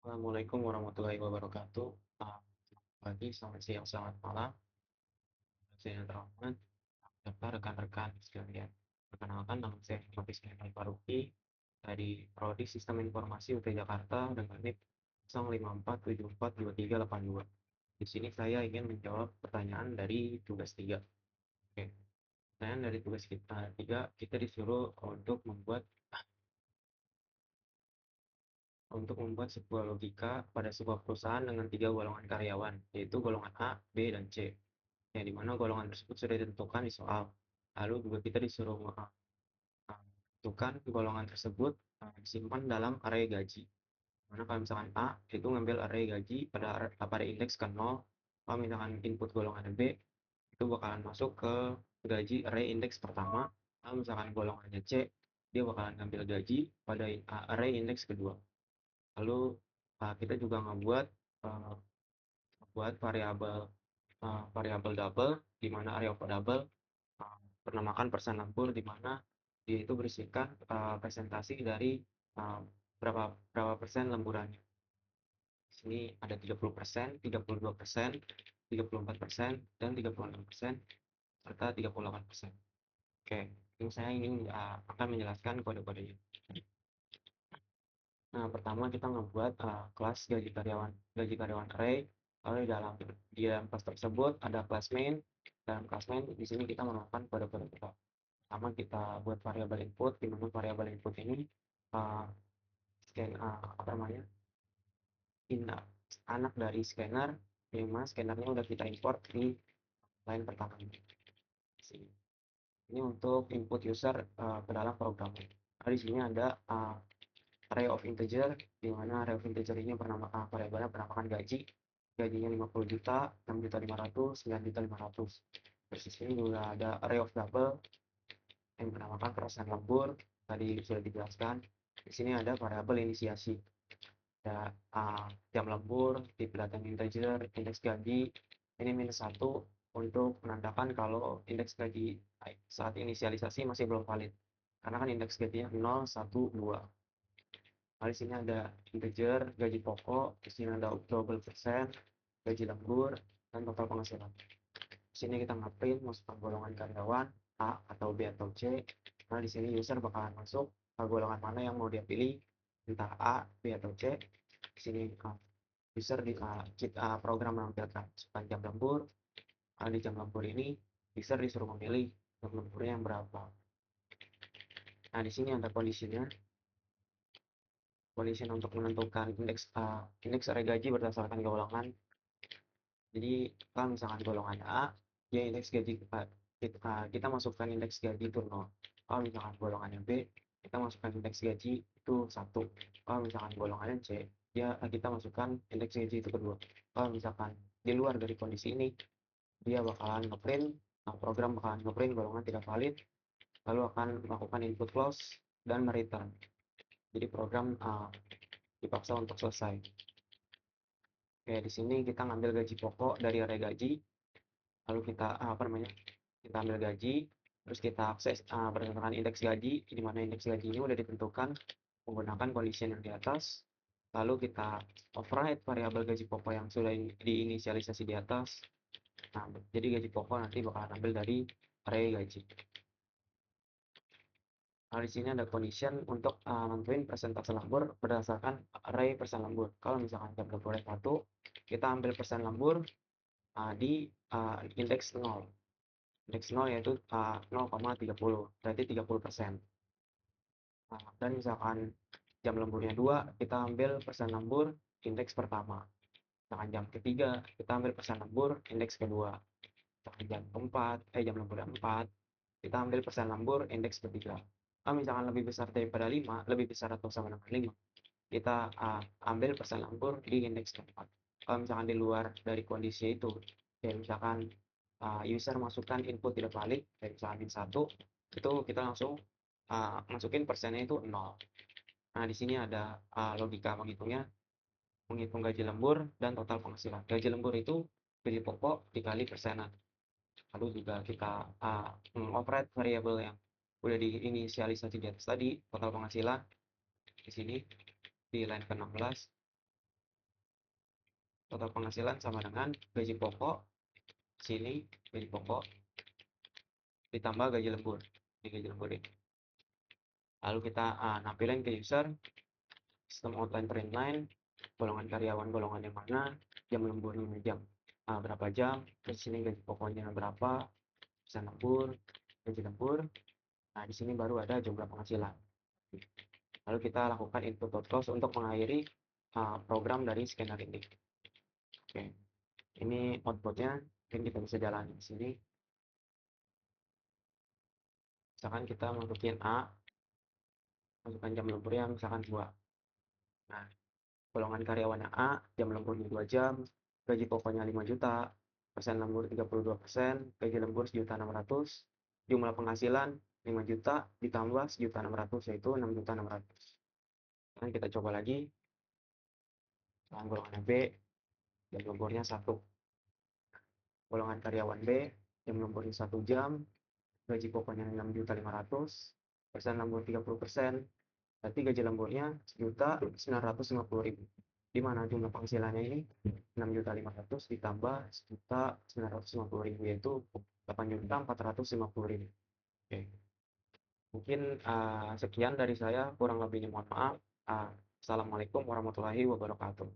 Assalamualaikum warahmatullahi wabarakatuh. Selamat pagi, selamat siang, selamat malam. Saya Rahmat, serta rekan-rekan sekalian. Perkenalkan, nama saya Muhammad Ismail Faruqi dari Prodi Sistem Informasi UT Jakarta dengan NIP 0547423882. Di sini saya ingin menjawab pertanyaan dari tugas 3. Oke, pertanyaan dari tugas kita 3, kita disuruh untuk membuat sebuah logika pada sebuah perusahaan dengan 3 golongan karyawan, yaitu golongan A, B, dan C. Yang dimana golongan tersebut sudah ditentukan di soal. Lalu juga kita disuruh menentukan golongan tersebut disimpan dalam array gaji. Mana kalau misalkan A itu ngambil array gaji pada indeks ke 0, kalau misalkan input golongan B itu bakalan masuk ke gaji array indeks pertama. Kalau misalkan golongannya C, dia bakalan ngambil gaji pada array indeks kedua. Lalu kita juga uh, ngebuat variabel double, di mana array of double bernamakan persen lembur, di mana dia itu berisikan presentasi dari uh, berapa berapa persen lemburannya. Di sini ada 30%, 32%, 34%, dan 36%, serta 38%. Oke, ini saya akan menjelaskan kode-kodenya. Nah, pertama kita ngebuat kelas gaji karyawan array. Lalu di dalam kelas tersebut ada kelas main. Dalam kelas main di sini kita menemukan kode-kode kita. Pertama kita buat variabel input, di mana variabel input ini uh, apa namanya, anak dari scanner, yang mana scannernya udah kita import di line pertama ini. Ini untuk input user ke dalam program. Nah, di sini ada array of integer, di mana array of integer ini variabelnya bernamakan gaji. Gajinya 50 juta, 6 juta 500, 9 juta 500. Terus di sini juga ada array of double yang bernamakan persen lembur. Tadi sudah dijelaskan. Di sini ada variabel inisiasi. Ada jam lembur, tipe data integer, indeks gaji. Ini -1 untuk menandakan kalau indeks gaji saat inisialisasi masih belum valid. Karena kan indeks gajinya 0, 1, 2. Nah, di sini ada integer, gaji pokok, di sini ada double persen, gaji lembur, dan total penghasilan. Di sini kita ngeprint masukkan golongan karyawan A atau B atau C. Nah, di sini user bakalan masuk ke golongan mana yang mau dia pilih, entah A, B atau C. Di sini user di program menampilkan masukkan jam lembur. Di jam lembur ini user disuruh memilih jam lemburnya yang berapa. Nah, di sini ada kondisinya. Kondisi untuk menentukan indeks array gaji berdasarkan golongan. Jadi kalau misalkan golongan A, dia indeks gaji kita masukkan indeks gaji itu 0. Kalau misalkan golongannya B, kita masukkan indeks gaji itu 1. Kalau misalkan golongannya C, kita masukkan indeks gaji itu kedua. Kalau misalkan di luar dari kondisi ini, dia bakalan ngeprint, program bakalan ngeprint golongan tidak valid, lalu akan melakukan input close dan mereturn. Jadi program dipaksa untuk selesai. Oke, di sini kita ngambil gaji pokok dari array gaji, lalu kita ambil gaji, terus kita akses berdasarkan indeks gaji, di mana indeks gaji ini udah ditentukan menggunakan condition yang di atas, lalu kita override variabel gaji pokok yang sudah diinisialisasi di atas. Nah, jadi gaji pokok nanti bakal ambil dari array gaji. Nah, di sini ada condition untuk nentuin persentase lembur berdasarkan array persen lembur. Kalau misalkan jam lemburnya 1, kita ambil persen lembur di indeks 0. Indeks 0 yaitu 0,30, berarti 30%. Dan misalkan jam lemburnya 2, kita ambil persen lembur indeks pertama. Misalkan jam ketiga, kita ambil persen lembur indeks kedua. Misalkan jam lemburnya 4, kita ambil persen lembur indeks ketiga. Kalau misalkan lebih besar daripada 5, lebih besar atau sama dengan 5, kita ambil persen lembur di indeks keempat. Kalau misalkan di luar dari kondisi itu, ya misalkan user masukkan input tidak valid, kayak misalkan min 1, itu kita langsung masukin persennya itu 0. Nah, di sini ada logika menghitung gaji lembur dan total penghasilan. Gaji lembur itu gaji pokok dikali persenan. Lalu juga kita mengoperate variabel yang udah diinisialisasi di atas tadi, total penghasilan di sini di line ke-16. Total penghasilan sama dengan gaji pokok, sini gaji pokok ditambah gaji lembur. Ini gaji lembur ini. Lalu kita nampilin ke user sistem outline per inline, golongan karyawan golongan yang mana, jam lemburnya jam berapa jam, terus sini gaji pokoknya berapa, bisa lembur, gaji lembur. Nah, di sini baru ada jumlah penghasilan. Lalu kita lakukan input close untuk mengakhiri program dari scanner ini. Oke, ini outputnya. Mungkin kita bisa jalan di sini. Misalkan kita masukin A, masukkan jam lemburnya misalkan 2. Nah, golongan karyawannya A, jam lemburnya 2 jam, gaji pokoknya 5 juta, persen lembur 32%, gaji lembur 1.600.000, jumlah penghasilan 5 juta ditambah 1.600.000 yaitu 6.600.000. Dan kita coba lagi, golongan B, jam lemburnya 1. Golongan karyawan B, jam lemburnya 1 jam, gaji pokoknya 6.500.000, persen lembur 30%, berarti gaji lemburnya 1.950.000. Di mana jumlah penghasilannya ini 6.500.000 ditambah 1.950.000 yaitu 8.450.000. Oke. Mungkin sekian dari saya, kurang lebihnya mohon maaf. Assalamualaikum warahmatullahi wabarakatuh.